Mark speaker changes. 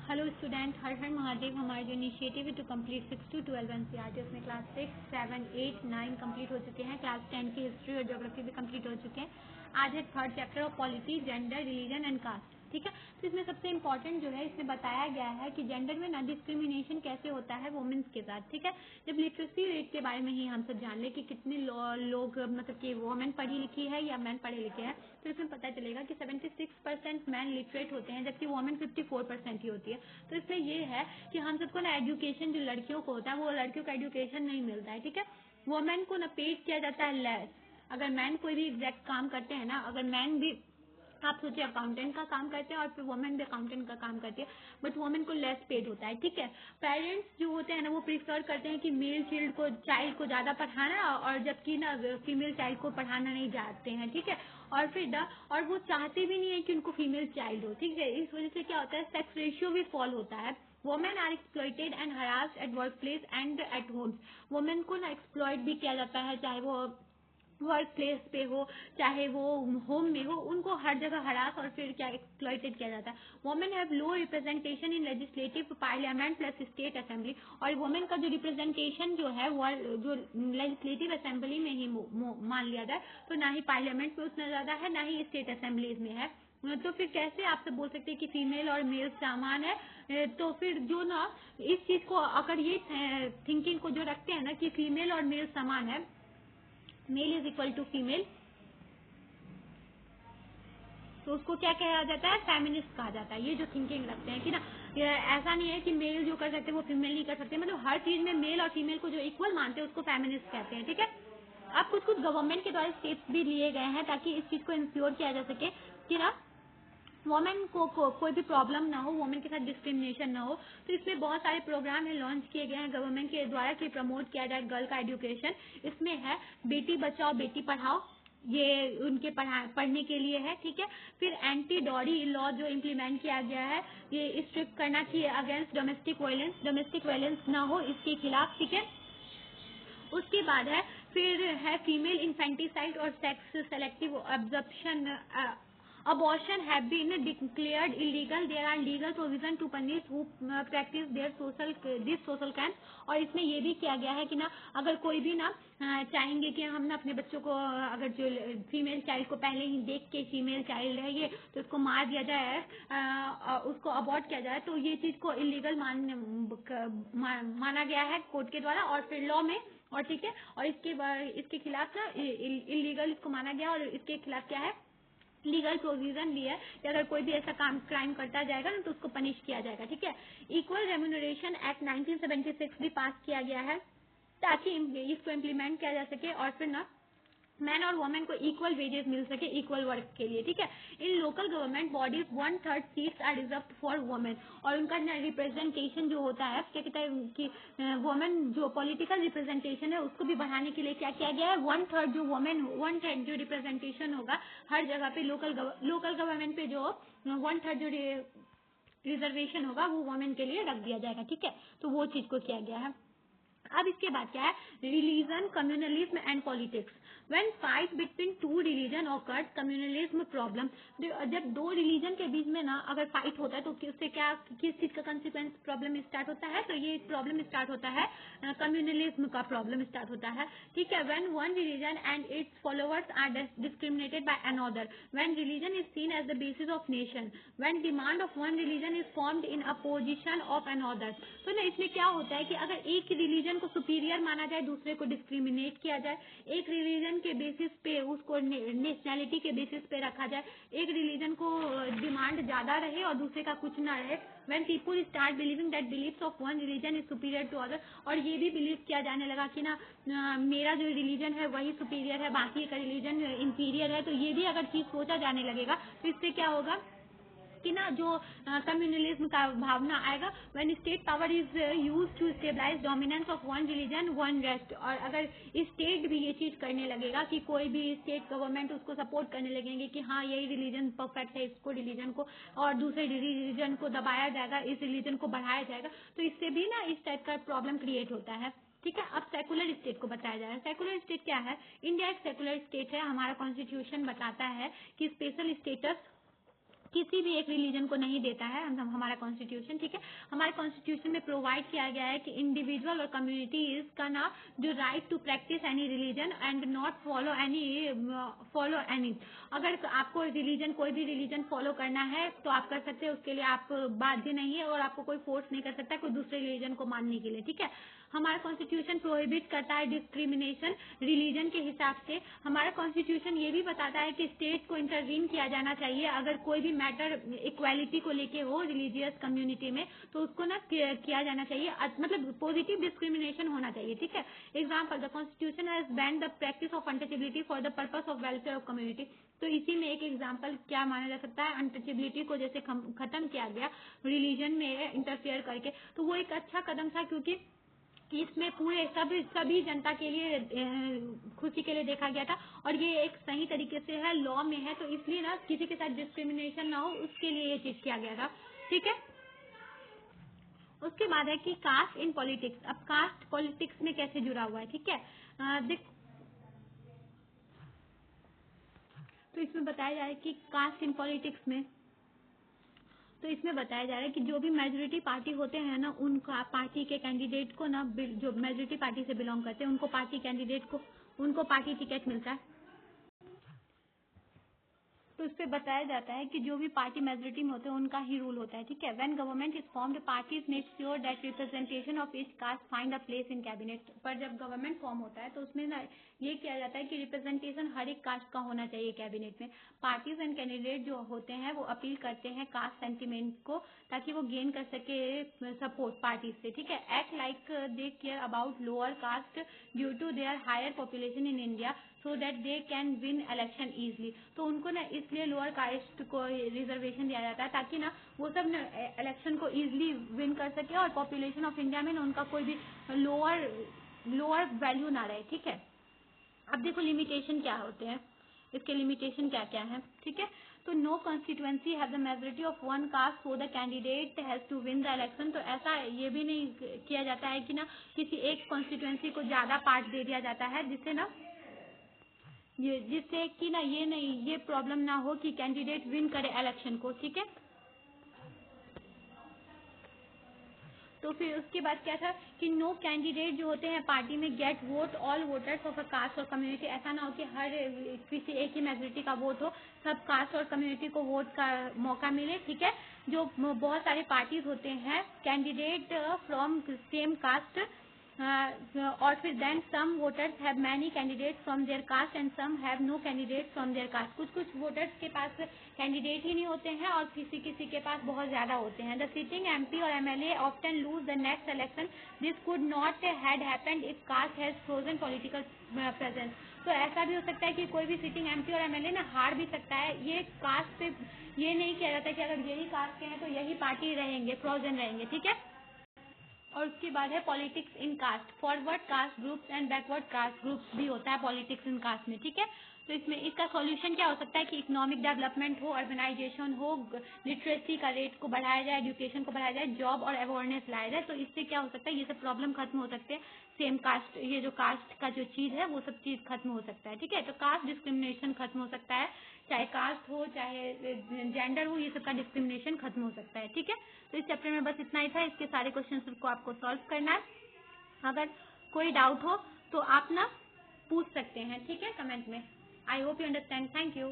Speaker 1: Hello student, हर हर महादेव। हमारा जो initiative है टू कंप्लीट 6 to 12 एनसीईआरटी, उसमें क्लास 6, 7, 8, 9 कंप्लीट हो चुके हैं। क्लास 10 की हिस्ट्री और ज्योग्राफी भी कंप्लीट हो चुके हैं। आज है third chapter of polity, gender, religion and caste. ठीक है, तो इसमें सबसे इम्पोर्टेंट जो है इसमें बताया गया है कि जेंडर में ना डिस्क्रिमिनेशन कैसे होता है वुमेन्स के साथ। ठीक है, जब लिटरेसी रेट के बारे में ही हम सब जान ले कि कितने लोग मतलब कि वुमेन पढ़ी लिखी है या मैन पढ़े लिखे हैं, तो इसमें पता चलेगा कि 76% मैन लिटरेट होते हैं जबकि वुमेन 54% ही होती है। तो इसमें ये है कि हम सबको ना एजुकेशन जो लड़कियों को होता है वो लड़कियों को एजुकेशन नहीं मिलता है। ठीक है, वुमेन को ना पेड किया जाता है लेस। अगर मैन कोई भी एग्जैक्ट काम करते हैं ना, अगर मैन भी आप सोचिए अकाउंटेंट का काम करते हैं और फिर वुमेन भी अकाउंटेंट का काम करती है, बट वुमेन को लेस पेड होता है। ठीक है, पेरेंट्स जो होते हैं ना वो प्रिफर करते हैं कि मेल चाइल्ड को ज्यादा पढ़ाना, और जबकि ना फीमेल चाइल्ड को पढ़ाना नहीं चाहते हैं। ठीक है, और फिर और वो चाहते भी नहीं है कि उनको फीमेल चाइल्ड हो। ठीक है, इस वजह से क्या होता है, सेक्स रेशियो भी फॉल होता है। Women are exploited and harassed at work place and at home. Women को ना एक्सप्लॉइट भी किया जाता है, चाहे वो वर्क प्लेस पे हो चाहे वो होम में हो, उनको हर जगह हरास और फिर क्या एक्सप्लॉइटेड किया जाता है। Women have low representation in legislative parliament plus state assembly. और वुमेन का जो रिप्रेजेंटेशन जो है वो जो लेजिस्लेटिव असेंबली में ही मान लिया जाए, तो ना ही पार्लियामेंट में उतना ज्यादा है, ना ही स्टेट असेंबलीज में है। तो फिर कैसे आप सब बोल सकते हैं कि फीमेल और मेल समान है? तो फिर जो ना इस चीज को अगर ये थिंकिंग को जो रखते हैं ना कि फीमेल और मेल समान है, male is equal to female, तो उसको क्या कहा जाता है, फेमिनिस्ट कहा जाता है। ये जो थिंकिंग रखते हैं कि ना ये ऐसा नहीं है कि मेल जो कर सकते हैं वो फीमेल नहीं कर सकते, मतलब हर चीज में मेल और फीमेल को जो इक्वल मानते हैं उसको फेमिनिस्ट कहते हैं। ठीक है, अब कुछ कुछ गवर्नमेंट के द्वारा स्टेप्स भी लिए गए हैं ताकि इस चीज को इंश्योर किया जा सके कि ना वुमेन को कोई भी प्रॉब्लम ना हो, वुमेन के साथ डिस्क्रिमिनेशन ना हो। तो इसमें बहुत सारे प्रोग्राम है लॉन्च किए गए हैं गवर्नमेंट के द्वारा कि प्रमोट किया जाए गर्ल का एजुकेशन। इसमें है बेटी बचाओ बेटी पढ़ाओ, ये उनके पढ़ने के लिए है। ठीक है, फिर एंटी डॉरी लॉ जो इम्प्लीमेंट किया गया है, ये स्ट्रिक्ट करना चाहिए अगेंस्ट डोमेस्टिक वायलेंस ना हो इसके खिलाफ। ठीक है, उसके बाद है फिर है फीमेल इन्फेंटिसाइड और sex selective absorption abortion have been declared illegal. There are legal provision to punish who practice this social crime. और इसमें ये भी किया गया है कि ना अगर कोई भी ना चाहेंगे कि हम ना अपने बच्चों को अगर जो फीमेल चाइल्ड को पहले ही देख के फीमेल चाइल्ड है ये, तो उसको मार दिया जाए, उसको अबॉर्ट किया जाए, तो ये चीज को इलीगल माना गया है कोर्ट के द्वारा और फिर लॉ में। और ठीक है, और इसके खिलाफ ना इलीगल इसको माना गया और इसके खिलाफ क्या है, लीगल प्रोविजन भी है कि अगर कोई भी ऐसा क्राइम करता जाएगा ना तो उसको पनिश किया जाएगा। ठीक है, इक्वल रेम्यूनरेशन एक्ट 1976 भी पास किया गया है ताकि इसको इम्प्लीमेंट किया जा सके और फिर ना मैन और वुमेन को इक्वल वेजेस मिल सके इक्वल वर्क के लिए। ठीक है, in local government bodies 1/3 seats are reserved for women. और उनका रिप्रेजेंटेशन जो होता है क्या कहते हैं कि वुमेन जो पॉलिटिकल रिप्रेजेंटेशन है उसको भी बढ़ाने के लिए क्या किया गया है, 1/3 जो वुमेन 1/3 जो रिप्रेजेंटेशन होगा हर जगह पे लोकल गवर्नमेंट पे जो 1/3 जो रिजर्वेशन होगा वो वुमेन के लिए रख दिया जाएगा। ठीक है, तो वो चीज को किया गया है। अब इसके बाद क्या है, religion, communalism and politics. When fight between two religion awkward, communalism problem. जब दो रिलीजन के बीच में ना अगर फाइट होता है तो उससे क्या किस चीज का कंसिक्वेंस प्रॉब्लम स्टार्ट होता है, तो ये प्रॉब्लम स्टार्ट होता है कम्युनलिज्म का प्रॉब्लम स्टार्ट होता है। ठीक है, when one religion and its followers are discriminated by another, when religion is seen as the basis of nation, when demand of one religion is formed in opposition of another. तो ना इसमें क्या होता है कि अगर एक रिलीजन को सुपीरियर माना जाए, दूसरे को डिस्क्रिमिनेट किया जाए, एक रिलीजन के बेसिस पे उसको नेशनैलिटी के बेसिस पे रखा जाए, एक रिलीजन को डिमांड ज्यादा रहे और दूसरे का कुछ ना रहे, when people start believing that believes of one religion is superior to other. और ये भी बिलीव किया जाने लगा कि ना मेरा जो रिलीजन है वही सुपीरियर है, बाकी का रिलीजन इंफीरियर है, तो ये भी अगर चीज सोचा जाने लगेगा तो इससे क्या होगा कि ना जो कम्युनलिज्म का भावना आएगा। When state power is use to stabilize dominance of one religion one rest. और अगर स्टेट भी ये चीज करने लगेगा कि कोई भी स्टेट गवर्नमेंट उसको सपोर्ट करने लगेंगे कि हाँ यही रिलीजन परफेक्ट है, इसको रिलीजन को और दूसरे रिलीजन को दबाया जाएगा, इस रिलीजन को बढ़ाया जाएगा, तो इससे भी ना इस टाइप का प्रॉब्लम क्रिएट होता है। ठीक है, अब सेकुलर स्टेट को बताया जा रहा है। सेकुलर स्टेट क्या है, इंडिया एक सेकुलर स्टेट है। हमारा कॉन्स्टिट्यूशन बताता है कि स्पेशल स्टेटस किसी भी एक रिलीजन को नहीं देता है हमारा कॉन्स्टिट्यूशन, ठीक है। हमारे कॉन्स्टिट्यूशन में प्रोवाइड किया गया है कि इंडिविजुअल और कम्युनिटीज का ना जो right to practice any religion and not follow any. अगर आपको रिलीजन, कोई भी रिलीजन फॉलो करना है तो आप कर सकते हैं, उसके लिए आप बाध्य नहीं है और आपको कोई फोर्स नहीं कर सकता कोई दूसरे रिलीजन को मानने के लिए, ठीक है। हमारा कॉन्स्टिट्यूशन प्रोहिबिट करता है डिस्क्रिमिनेशन रिलीजन के हिसाब से। हमारा कॉन्स्टिट्यूशन ये भी बताता है कि स्टेट को इंटरवीन किया जाना चाहिए अगर कोई भी मैटर इक्वालिटी को लेके हो रिलीजियस कम्युनिटी में, तो उसको ना किया जाना चाहिए, मतलब पॉजिटिव डिस्क्रिमिनेशन होना चाहिए, ठीक है। Example, the constitution has banned the practice of untouchability for the purpose of welfare of community. तो इसी में एक एग्जाम्पल क्या माना जा सकता है, अनटचेबिलिटी को जैसे खत्म किया गया रिलीजन में इंटरफेयर करके, तो वो एक अच्छा कदम था क्योंकि इसमें पूरे सभी जनता के लिए खुशी के लिए देखा गया था और ये एक सही तरीके से है, लॉ में है, तो इसलिए ना किसी के साथ डिस्क्रिमिनेशन ना हो उसके लिए ये चीज किया गया था, ठीक है। उसके बाद है कि कास्ट इन पॉलिटिक्स। अब कास्ट पॉलिटिक्स में कैसे जुड़ा हुआ है, ठीक है। देख, तो इसमें बताया जा रहा है कि कास्ट इन पॉलिटिक्स में, तो इसमें बताया जा रहा है कि जो भी मेजोरिटी पार्टी होते हैं ना, उनका पार्टी के कैंडिडेट को ना, जो मेजोरिटी पार्टी से बिलोंग करते हैं उनको पार्टी कैंडिडेट को उनको पार्टी टिकट मिलता है। तो इस पे बताया जाता है कि जो भी पार्टी मेजोरिटी में होते हैं उनका ही रूल होता है, ठीक है। When government is formed parties make sure that representation of each cast find a place in cabinet. पर जब गवर्नमेंट फॉर्म होता है तो उसमें ना ये किया जाता है कि रिप्रेजेंटेशन हर एक कास्ट का होना चाहिए कैबिनेट में। पार्टीज एंड कैंडिडेट जो होते हैं वो अपील करते हैं कास्ट सेंटिमेंट को ताकि वो गेन कर सके सपोर्ट पार्टी से, ठीक है। Act like they care about lower caste due to their higher population in India so that they can win election easily. तो उनको ना इसलिए लोअर कास्ट को रिजर्वेशन दिया जाता है ताकि ना वो सब ना इलेक्शन को इजली विन कर सके और पॉपुलेशन ऑफ इंडिया में ना उनका कोई भी लोअर वैल्यू ना रहे, ठीक है। अब देखो लिमिटेशन क्या होते हैं, इसके लिमिटेशन क्या क्या है, ठीक है। तो no constituency have the majority of one caste so the candidate has to win the election. तो ऐसा ये भी नहीं किया जाता है कि ना किसी एक कॉन्स्टिट्यूएंसी को ज्यादा पार्ट दे दिया जाता है जिससे ना जिससे कि ना ये प्रॉब्लम ना हो कि कैंडिडेट विन करे इलेक्शन को, ठीक है। तो फिर उसके बाद क्या था कि नो कैंडिडेट जो होते हैं पार्टी में get vote all voters of a caste और कम्युनिटी। ऐसा ना हो कि हर किसी एक ही मेजोरिटी का वोट हो, सब कास्ट और कम्युनिटी को वोट का मौका मिले, ठीक है। जो बहुत सारे पार्टीज होते हैं कैंडिडेट फ्रॉम सेम कास्ट और फिर then some voters have many candidate from their caste and some have no candidate from their caste. कुछ कुछ वोटर्स के पास कैंडिडेट ही नहीं होते हैं और किसी किसी के पास बहुत ज्यादा होते हैं। द सिटिंग एमपी और MLA often lose the next election. This could not had happened if caste has frozen political presence. तो ऐसा भी हो सकता है कि कोई भी सिटिंग एमपी और एमएलए ना हार भी सकता है। ये कास्ट पे ये नहीं किया जाता कि अगर यही कास्ट के हैं तो यही पार्टी रहेंगे, फ्रोजन रहेंगे, ठीक है। और उसके बाद है politics in caste. Forward caste groups and backward caste groups भी होता है पॉलिटिक्स इन कास्ट में, ठीक है। तो इसमें इसका सॉल्यूशन क्या हो सकता है कि इकोनॉमिक डेवलपमेंट हो, अर्बनाइजेशन हो, लिटरेसी का रेट को बढ़ाया जाए, एजुकेशन को बढ़ाया जाए, जॉब और अवेयरनेस लाया जाए। तो इससे क्या हो सकता है, ये सब प्रॉब्लम खत्म हो सकते हैं। सेम कास्ट, ये जो कास्ट का जो चीज है वो सब चीज खत्म हो सकता है, ठीक है। तो कास्ट डिस्क्रिमिनेशन खत्म हो सकता है, चाहे कास्ट हो चाहे जेंडर हो, ये सब का डिस्क्रिमिनेशन खत्म हो सकता है, ठीक है। तो इस चैप्टर में बस इतना ही था। इसके सारे क्वेश्चंस को आपको सॉल्व करना है। अगर कोई डाउट हो तो आप ना पूछ सकते हैं, ठीक है, कमेंट में। I hope you understand. Thank you.